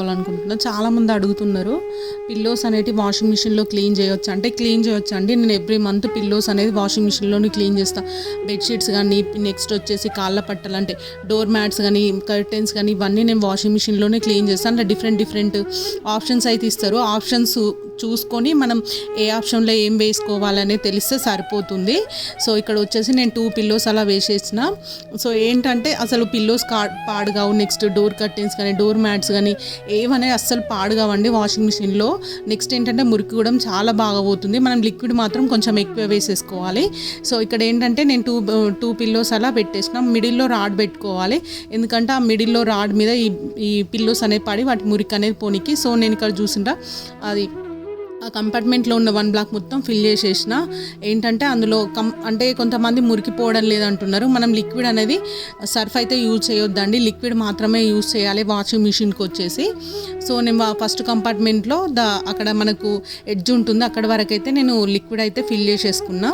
అనుకుంటున్నా. చాలామంది అడుగుతున్నారు పిల్లోస్ అనేవి వాషింగ్ మిషన్లో క్లీన్ చేయొచ్చు అంటే క్లీన్ చేయొచ్చు అండి. నేను ఎవ్రీ మంత్ పిల్లోస్ అనేది వాషింగ్ మిషన్లోనే క్లీన్ చేస్తాను. బెడ్షీట్స్ కానీ, నెక్స్ట్ వచ్చేసి కాళ్ళ పట్టలు అంటే డోర్ మ్యాట్స్ కానీ, కర్టెన్స్ కానీ ఇవన్నీ నేను వాషింగ్ మిషన్లోనే క్లీన్ చేస్తాను. అంటే డిఫరెంట్ ఆప్షన్స్ అయితే ఇస్తారు. ఆప్షన్స్ చూసుకొని మనం ఏ ఆప్షన్లో ఏం వేసుకోవాలనేది తెలిస్తే సరిపోతుంది. సో ఇక్కడ వచ్చేసి నేను 2 పిల్లోస్ అలా వేసేసిన. సో ఏంటంటే అసలు పిల్లోస్ పాడుగావు. నెక్స్ట్ డోర్ కర్టెన్స్ కానీ, డోర్ మ్యాట్స్ కానీ ఏమనేది అస్సలు పాడుగావండి వాషింగ్ మిషన్లో. నెక్స్ట్ ఏంటంటే మురికి కూడా చాలా బాగా పోతుంది. మనం లిక్విడ్ మాత్రం కొంచెం ఎక్కువ వేసేసుకోవాలి. సో ఇక్కడ ఏంటంటే నేను టూ పిల్లోస్ అలా పెట్టేసిన. మిడిల్లో రాడ్ పెట్టుకోవాలి, ఎందుకంటే ఆ మిడిల్లో రాడ్ మీద ఈ పిల్లోస్ అనేది పడి వాటి మురికి అనేది పోనీకి. సో నేను ఇక్కడ చూసింటా అది ఆ కంపార్ట్మెంట్లో ఉన్న 1 బ్లాక్ మొత్తం ఫిల్ చేసేసిన. ఏంటంటే అందులో అంటే కొంతమంది మురికిపోవడం లేదంటున్నారు. మనం లిక్విడ్ అనేది సర్ఫ్ అయితే యూజ్ చేయొద్దండి, లిక్విడ్ మాత్రమే యూజ్ చేయాలి వాషింగ్ మిషన్కి వచ్చేసి. సో నేను ఫస్ట్ కంపార్ట్మెంట్లో అక్కడ మనకు ఎడ్జ్ ఉంటుంది, అక్కడ వరకు అయితే నేను లిక్విడ్ అయితే ఫిల్ చేసేసుకున్నా.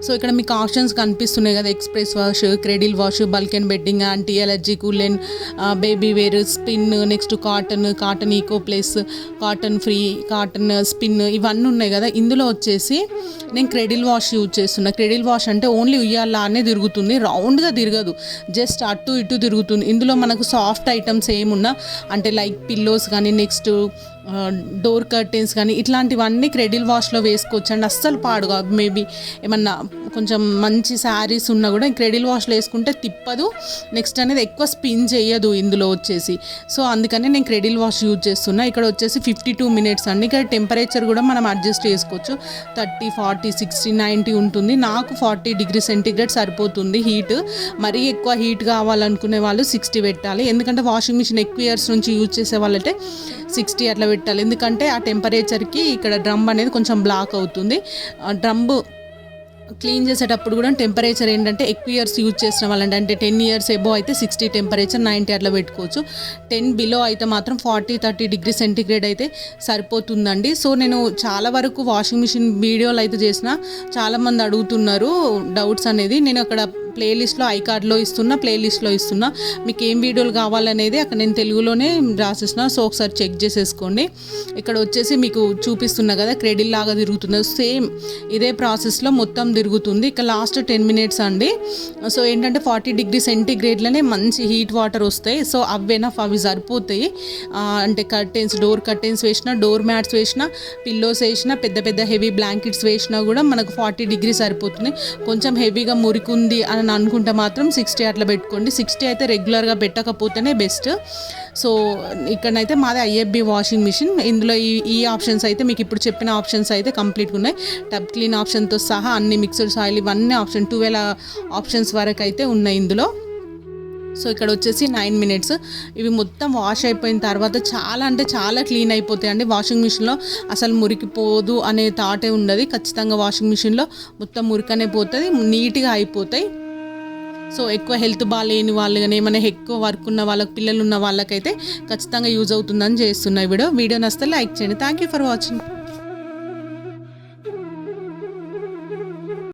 సో ఇక్కడ మీకు ఆప్షన్స్ కనిపిస్తున్నాయి కదా, express wash, cradle wash, bulk and bedding, anti allergy, కూలెన్, baby wear, spin, next cotton eco plus, cotton free, cotton spin ఇవన్నీ ఉన్నాయి కదా. ఇందులో వచ్చేసి నేను క్రెడిల్ వాష్ యూజ్ చేస్తున్నా. క్రెడిల్ వాష్ అంటే ఓన్లీ ఉయ్యాలానే తిరుగుతుంది, రౌండ్గా తిరగదు, జస్ట్ అటు ఇటు తిరుగుతుంది. ఇందులో మనకు సాఫ్ట్ ఐటమ్స్ ఏమున్నా అంటే లైక్ పిల్లోస్ కానీ, నెక్స్ట్ డోర్ కర్టెన్స్ కానీ ఇట్లాంటివన్నీ క్రెడిల్ వాష్లో వేసుకోవచ్చు అండి. అస్సలు పాడుగా మేబీ ఏమన్నా కొంచెం మంచి శారీస్ ఉన్నా కూడా క్రెడిల్ వాష్లో వేసుకుంటే తిప్పదు, నెక్స్ట్ అనేది ఎక్కువ స్పిన్ చేయదు ఇందులో వచ్చేసి. సో అందుకని నేను క్రెడిల్ వాష్ యూజ్ చేస్తున్నా. ఇక్కడ వచ్చేసి 52 మినిట్స్ అండి. ఇక్కడ టెంపరేచర్ కూడా మనం అడ్జస్ట్ చేసుకోవచ్చు, 30, 40, 60, 90 ఉంటుంది. నాకు 40 డిగ్రీ సెంటీగ్రేడ్ సరిపోతుంది హీట్. మరీ ఎక్కువ హీట్ కావాలనుకునే వాళ్ళు 60 పెట్టాలి, ఎందుకంటే వాషింగ్ మిషన్ ఎక్కువ ఇయర్స్ నుంచి యూజ్ చేసే వాళ్ళంటే 60 అట్లా పెట్టాలి. ఎందుకంటే ఆ టెంపరేచర్కి ఇక్కడ డ్రమ్ అనేది కొంచెం బ్లాక్ అవుతుంది. డ్రమ్ క్లీన్ చేసేటప్పుడు కూడా టెంపరేచర్ ఏంటంటే ఎక్కువ ఇయర్స్ యూజ్ చేసిన వాళ్ళంటే అంటే 10 ఇయర్స్ ఎబో అయితే 60 టెంపరేచర్, 90 అట్లా పెట్టుకోవచ్చు. 10 బిలో అయితే మాత్రం 40, 30 డిగ్రీ సెంటీగ్రేడ్ అయితే సరిపోతుందండి. సో నేను చాలా వరకు వాషింగ్ మిషన్ వీడియోలు అయితే చేసిన, చాలామంది అడుగుతున్నారు డౌట్స్ అనేది. నేను అక్కడ ప్లేలిస్ట్లో ఐకార్డ్లో ఇస్తున్నా, ప్లేలిస్ట్లో ఇస్తున్నా. మీకు ఏం వీడియోలు కావాలనేది అక్కడ నేను తెలుగులోనే రాసేసిన, సో ఒకసారి చెక్ చేసేసుకోండి. ఇక్కడ వచ్చేసి మీకు చూపిస్తున్నా కదా క్రెడిల్ లాగా తిరుగుతుంది, సేమ్ ఇదే ప్రాసెస్లో మొత్తం తిరుగుతుంది. ఇక లాస్ట్ 10 మినిట్స్ అండి. సో ఏంటంటే 40 డిగ్రీ సెంటీగ్రేడ్లోనే మంచి హీట్ వాటర్ వస్తాయి. సో అవి సరిపోతాయి. అంటే కర్టెన్స్, డోర్ కర్టెన్స్ వేసినా, డోర్ మ్యాట్స్ వేసినా, పిల్లోస్ వేసినా, పెద్ద హెవీ బ్లాంకెట్స్ వేసినా కూడా మనకు 40 డిగ్రీ సరిపోతుంది. కొంచెం హెవీగా మురికుంది అని అనుకుంటే మాత్రం 60 అట్లా పెట్టుకోండి. 60 అయితే రెగ్యులర్గా పెట్టకపోతేనే బెస్ట్. సో ఇక్కడనైతే మాది ఐఎఫ్బి వాషింగ్ మిషన్. ఇందులో ఈ ఆప్షన్స్ అయితే మీకు ఇప్పుడు చెప్పిన ఆప్షన్స్ అయితే కంప్లీట్గా ఉన్నాయి. టబ్ క్లీన్ ఆప్షన్తో సహా అన్ని మిక్స్డ్ సాయిల్ ఇవన్నీ ఆప్షన్ 12 ఆప్షన్స్ వరకు అయితే ఉన్నాయి ఇందులో. సో ఇక్కడ వచ్చేసి 9 మినిట్స్. ఇవి మొత్తం వాష్ అయిపోయిన తర్వాత చాలా అంటే చాలా క్లీన్ అయిపోతాయి అండి. వాషింగ్ మిషన్లో అసలు మురికిపోదు అనే థాటే ఉండదు. ఖచ్చితంగా వాషింగ్ మిషన్లో మొత్తం మురికనే పోతుంది, నీట్గా అయిపోతాయి. సో ఎక్కువ హెల్త్ బాగాలేని వాళ్ళు కానీ, ఏమైనా ఎక్కువ వర్క్ ఉన్న వాళ్ళకి, పిల్లలు ఉన్న వాళ్ళకైతే ఖచ్చితంగా యూజ్ అవుతుందని చేస్తున్నా వీడియో నచ్చితే లైక్ చేయండి. Thank you for watching.